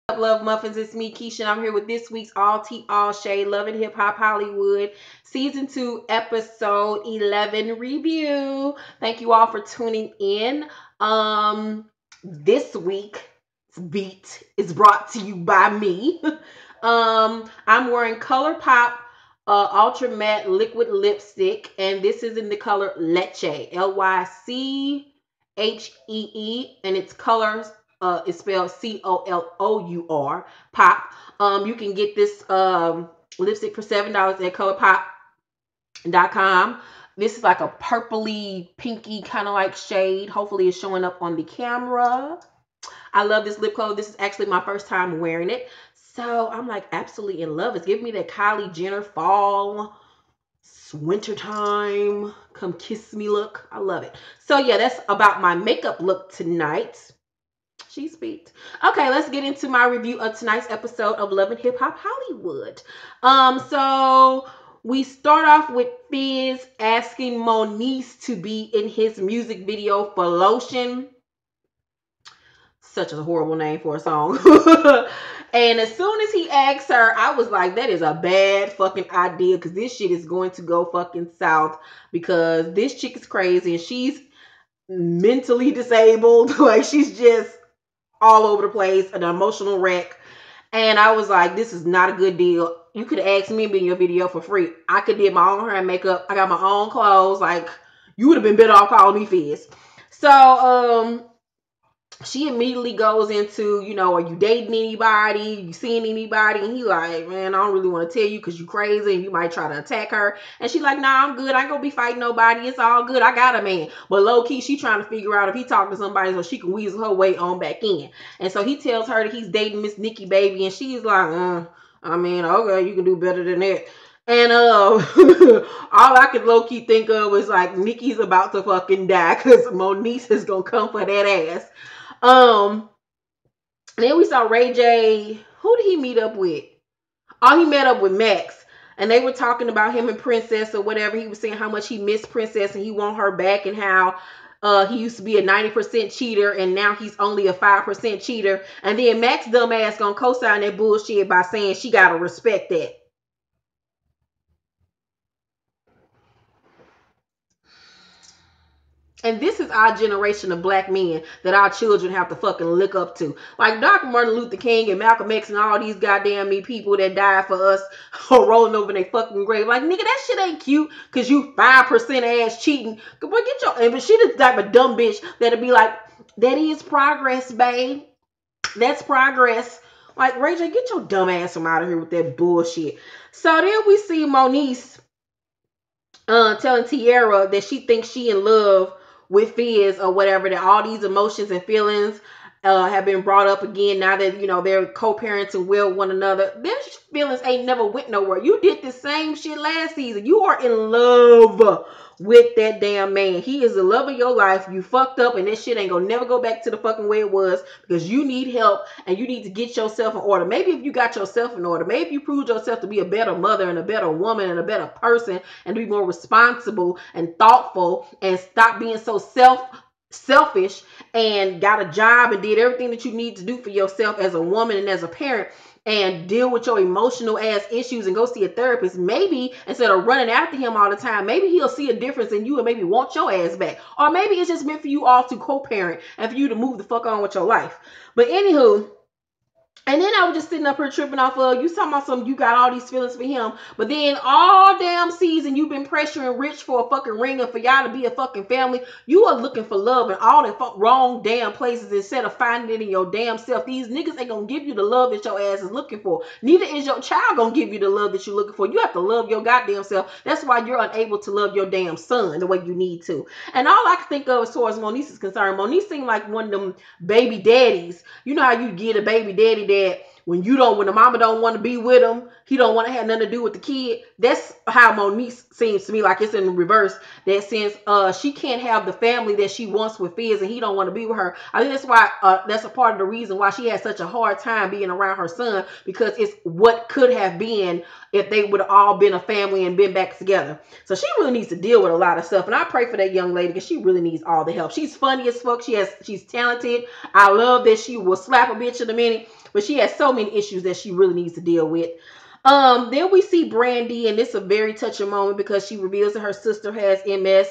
Up, love muffins? It's me, Keisha, and I'm here with this week's All Tea, All Shade, Love and Hip Hop Hollywood Season 2, Episode 11 review. Thank you all for tuning in. This week's beat is brought to you by me. I'm wearing ColourPop Ultra Matte Liquid Lipstick, and this is in the color Leche, Lychee, and its colors is spelled COLOUR, pop. You can get this lipstick for $7 at colourpop.com. This is like a purpley, pinky kind of like shade. Hopefully it's showing up on the camera. I love this lip color. This is actually my first time wearing it. So I'm like absolutely in love. It's giving me that Kylie Jenner fall, wintertime, come kiss me look. I love it. So yeah, that's about my makeup look tonight. She speaks. Okay, let's get into my review of tonight's episode of Love and Hip Hop Hollywood. So we start off with Fizz asking Moniece to be in his music video for Lotion. Such a horrible name for a song. And as soon as he asked her, I was like, that is a bad fucking idea, because this shit is going to go fucking south, because this chick is crazy and she's mentally disabled. Like, she's just all over the place, an emotional wreck. And I was like, this is not a good deal. You could ask me to be in your video for free. I could did my own hair and makeup. I got my own clothes. Like, you would have been better off calling me Fizz. So, she immediately goes into, you know, are you dating anybody? You seeing anybody? And he like, man, I don't really want to tell you because you crazy and you might try to attack her. And she like, nah, I'm good. I ain't gonna be fighting nobody. It's all good. I got a man. But low key, she trying to figure out if he talking to somebody so she can weasel her way on back in. And so he tells her that he's dating Miss Nikki Baby. And she's like, I mean, okay, you can do better than that. And all I could low key think of was like, Nikki's about to fucking die because Moniece is gonna come for that ass. Then we saw Ray J. Who did he meet up with? Oh, he met up with Max. And they were talking about him and Princess or whatever. He was saying how much he missed Princess and he want her back, and how he used to be a 90% cheater and now he's only a 5% cheater. And then Max dumbass gonna co-sign that bullshit by saying she gotta respect that. And this is our generation of black men that our children have to fucking look up to. Like Dr. Martin Luther King and Malcolm X and all these goddamn me people that died for us are rolling over in their fucking grave. Like, nigga, that shit ain't cute because you 5% ass cheating. But get your, but she the type of dumb bitch that'll be like, that is progress, babe. That's progress. Like, Ray J, get your dumb ass from out of here with that bullshit. So then we see Moniece telling Tierra that she thinks she in love with Fizz or whatever, that all these emotions and feelings have been brought up again now that, you know, they're co-parenting with one another. Them feelings ain't never went nowhere. You did the same shit last season. You are in love with that damn man. He is the love of your life. You fucked up and this shit ain't gonna never go back to the fucking way it was, because you need help and you need to get yourself in order. Maybe if you got yourself in order, maybe if you proved yourself to be a better mother and a better woman and a better person and to be more responsible and thoughtful and stop being so selfish and got a job and did everything that you need to do for yourself as a woman and as a parent, and deal with your emotional ass issues and go see a therapist, maybe instead of running after him all the time, maybe he'll see a difference in you and maybe want your ass back. Or maybe it's just meant for you all to co-parent and for you to move the fuck on with your life. But anywho, and then I was just sitting up here tripping off of, you talking about some, you got all these feelings for him, but then all damn season you've been pressuring Rich for a fucking ring and for y'all to be a fucking family. You are looking for love in all the wrong damn places instead of finding it in your damn self. These niggas ain't gonna give you the love that your ass is looking for. Neither is your child gonna give you the love that you're looking for. You have to love your goddamn self. That's why you're unable to love your damn son the way you need to. And all I can think of as far as Moniece is concerned, Moniece seemed like one of them baby daddies. You know how you get a baby daddy that when when the mama don't want to be with him, he don't want to have nothing to do with the kid. That's how Monique seems to me, like it's in reverse. That since she can't have the family that she wants with Fizz, and he don't want to be with her. I think that's why that's a part of the reason why she had such a hard time being around her son, because it's what could have been if they would have all been a family and been back together. So she really needs to deal with a lot of stuff, and I pray for that young lady because she really needs all the help. She's funny as fuck. She's talented. I love that she will slap a bitch in a minute, but she has so many issues that she really needs to deal with. Then we see Brandy, and it's a very touching moment because she reveals that her sister has MS.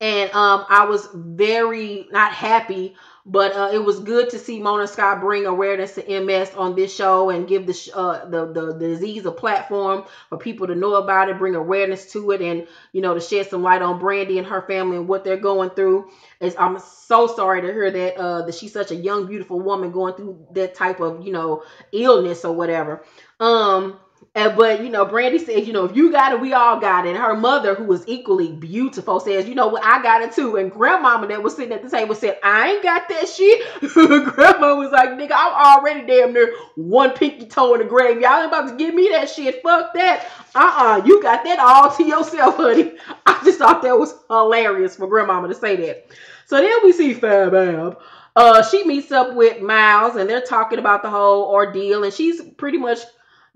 And I was very not happy, but it was good to see Mona Scott bring awareness to MS on this show and give the disease a platform for people to know about it, bring awareness to it, and to shed some light on Brandy and her family and what they're going through. I'm so sorry to hear that she's such a young, beautiful woman going through that type of illness or whatever. But Brandy said, if you got it, we all got it. And her mother, who was equally beautiful, says, you know what, I got it too. And grandmama that was sitting at the table said, I ain't got that shit. Grandma was like, nigga, I'm already damn near one pinky toe in the grave. Y'all ain't about to give me that shit. Fuck that. You got that all to yourself, honey. I just thought that was hilarious for grandmama to say that. So then we see Fab Ab. She meets up with Miles, and they're talking about the whole ordeal, and she's pretty much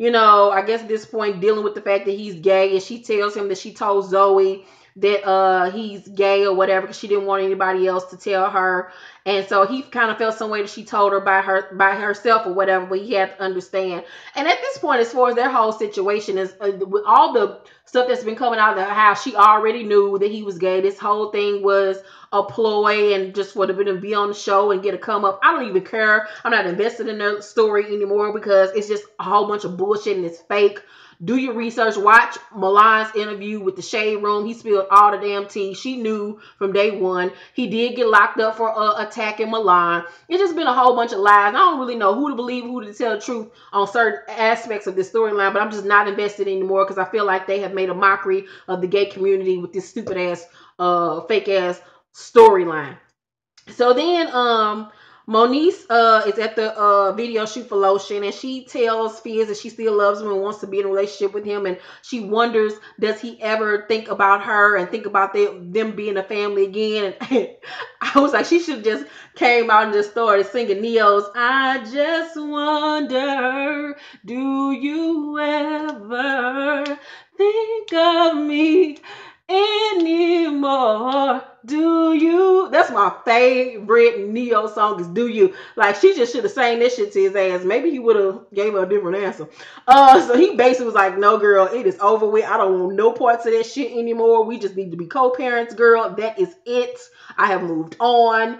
I guess at this point dealing with the fact that he's gay, and she tells him that she told Zoe that he's gay or whatever because she didn't want anybody else to tell her. And so he kind of felt some way that she told her by herself or whatever, but he had to understand. And at this point, as far as their whole situation is, with all the stuff that's been coming out of the house, she already knew that he was gay. This whole thing was a ploy and just for them to be on the show and get a come up. I don't even care. I'm not invested in their story anymore because it's just a whole bunch of bullshit and it's fake. Do your research. Watch Milan's interview with the Shade Room. He spilled all the damn tea. She knew from day one. He did get locked up for attacking Milan. It's just been a whole bunch of lies. I don't really know who to believe, who to tell the truth on certain aspects of this storyline, but I'm just not invested anymore because I feel like they have made a mockery of the gay community with this stupid ass, fake ass storyline. So then Moniece is at the video shoot for Lotion, and she tells Fizz that she still loves him and wants to be in a relationship with him, and she wonders, does he ever think about her and think about them being a family again? And I was like, she should have just came out and just started singing Neo's I Just Wonder, Do You Ever Think of Me Anymore? Do you? That's my favorite Neo song is Do You. Like, she just should have sang this shit to his ass. Maybe he would have gave her a different answer. So he basically was like, no, girl, it is over with. I don't want no parts of that shit anymore. We just need to be co-parents, girl. That is it. I have moved on.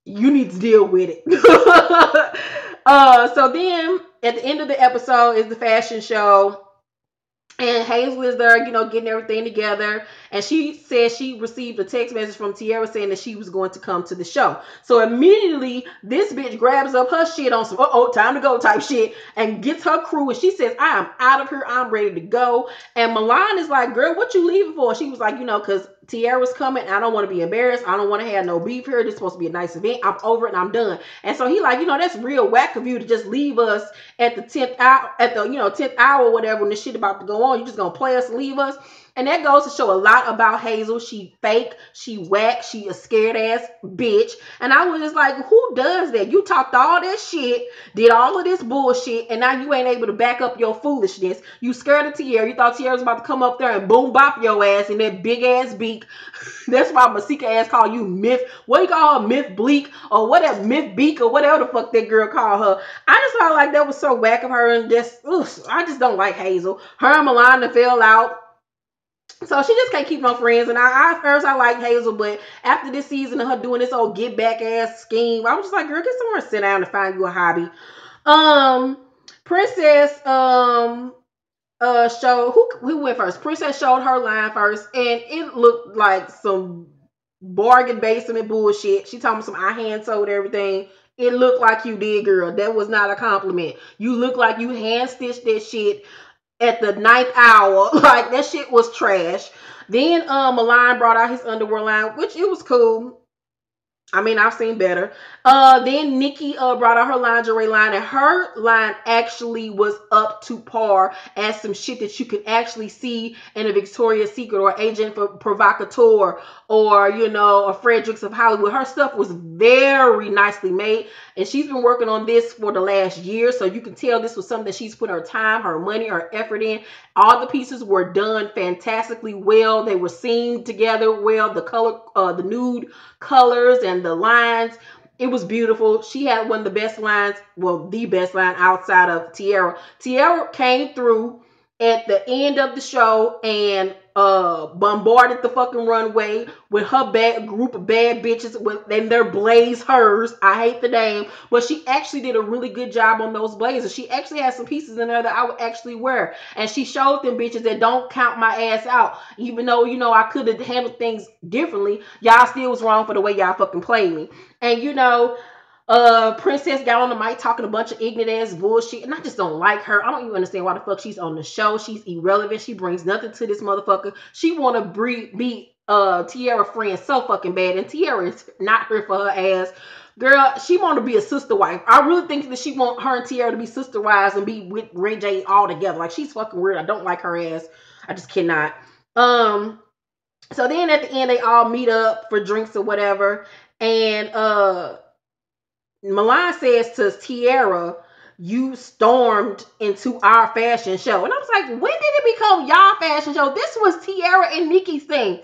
You need to deal with it. So then at the end of the episode is the fashion show. And Hazel is there, getting everything together. And she said she received a text message from Tierra saying that she was going to come to the show. So immediately, this bitch grabs up her shit on some, time to go type shit, and gets her crew. And she says, I am out of here. I'm ready to go. And Milan is like, girl, what you leaving for? She was like, because Tierra's coming. I don't want to be embarrassed. I don't want to have no beef here. This is supposed to be a nice event. I'm over it and I'm done. And so he like, that's real whack of you to just leave us at the 10th hour, at the 10th hour or whatever when this shit about to go on. You just gonna play us and leave us. And that goes to show a lot about Hazel. She fake, she whack, she a scared ass bitch. And I was just like, who does that? You talked all that shit, did all of this bullshit, and now you ain't able to back up your foolishness. You scared of Tierra. You thought Tierra was about to come up there and boom bop your ass in that big ass beak. That's why Masika ass call you Myth. What do you call her? Myth Bleak or whatever, Myth Beak or whatever the fuck that girl called her. I just felt like that was so whack of her, and just, I just don't like Hazel. Her and Milana fell out. So she just can't keep no friends. And I first I like Hazel, but after this season of her doing this old get back ass scheme, I was just like, girl, get somewhere and sit down and find you a hobby. Princess showed who went first. Princess showed her line first, and it looked like some bargain basement bullshit. She told me some I hand sewed everything. It looked like you did, girl. That was not a compliment. You look like you hand stitched that shit at the 9th hour. Like, that shit was trash. Then Milan brought out his underwear line, which it was cool. I mean, I've seen better. Then Nikki brought out her lingerie line, and her line actually was up to par as some shit that you can actually see in a Victoria's Secret or Agent for Provocateur or, you know, a Fredericks of Hollywood. Her stuff was very nicely made, and she's been working on this for the last year, so you can tell this was something that she's put her time, her money, her effort in. All the pieces were done fantastically well. They were seen together well. The color, the nude colors and the lines, it was beautiful. She had one of the best lines, well, the best line outside of Tiara. Tiara came through at the end of the show and bombarded the fucking runway with her bad group of bad bitches with and their blaze hers. I hate the name, but she actually did a really good job on those blazers. She actually had some pieces in there that I would actually wear, and she showed them bitches that don't count my ass out. Even though, you know, I could have handled things differently, y'all still was wrong for the way y'all fucking played me. And you know, Princess got on the mic talking a bunch of ignorant ass bullshit, and I just don't like her. I don't even understand why the fuck she's on the show. She's irrelevant. She brings nothing to this motherfucker. She wanna be Tiara friend so fucking bad, and Tiara is not here for her ass. Girl, she want to be a sister wife. I really think that she want her and Tiara to be sister wives and be with Ray J all together. Like, she's fucking weird. I don't like her ass. I just cannot. So then at the end they all meet up for drinks or whatever, and Milan says to Tiara, "You stormed into our fashion show." And I was like, when did it become y'all fashion show? This was Tiara and Nikki's thing.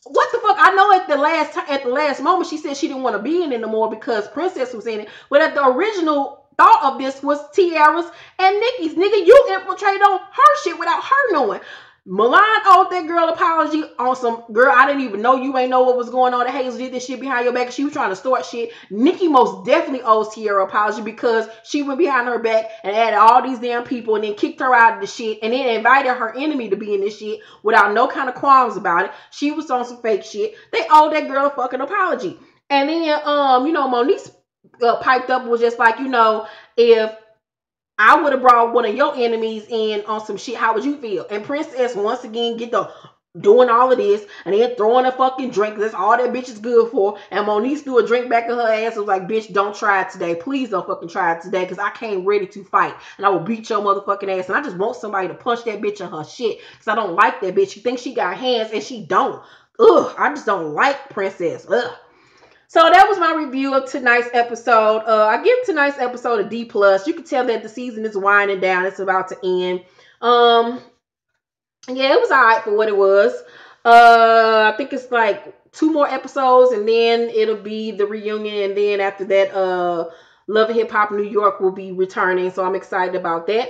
What the fuck? I know at the last moment she said she didn't want to be in it anymore because Princess was in it. But at the original thought of this was Tiara's and Nikki's. Nigga, you infiltrated on her shit without her knowing. Milan owed that girl apology on some girl. I didn't even know you ain't know what was going on. That Hazel did this shit behind your back. She was trying to start shit. Nikki most definitely owes Tiara apology because she went behind her back and added all these damn people and then kicked her out of the shit and then invited her enemy to be in this shit without no kind of qualms about it. She was on some fake shit. They owe that girl a fucking apology. And then you know, Monique piped up, was just like, you know, if I would have brought one of your enemies in on some shit, how would you feel? And Princess once again get the doing all of this and then throwing a fucking drink. That's all that bitch is good for. And Monique threw a drink back in her ass and was like, bitch, don't try it today. Please don't fucking try it today because I came ready to fight. And I will beat your motherfucking ass. And I just want somebody to punch that bitch in her shit because I don't like that bitch. She thinks she got hands and she don't. Ugh, I just don't like Princess. Ugh. So that was my review of tonight's episode. I give tonight's episode a D plus. You can tell that the season is winding down. It's about to end. Yeah, it was all right for what it was. I think it's like 2 more episodes, and then it'll be the reunion, and then after that, Love and Hip Hop New York will be returning. So I'm excited about that.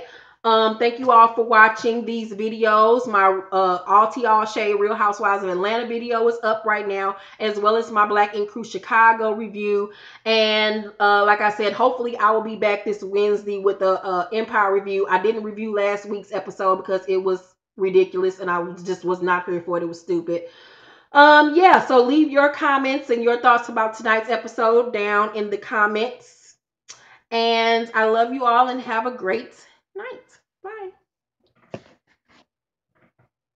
Thank you all for watching these videos. My All Tea All Shade Real Housewives of Atlanta video is up right now, as well as my Black Ink Crew Chicago review. And like I said, hopefully I will be back this Wednesday with the Empire review. I didn't review last week's episode because it was ridiculous and I just was not here for it. It was stupid. Yeah, so leave your comments and your thoughts about tonight's episode down in the comments. And I love you all and have a great night.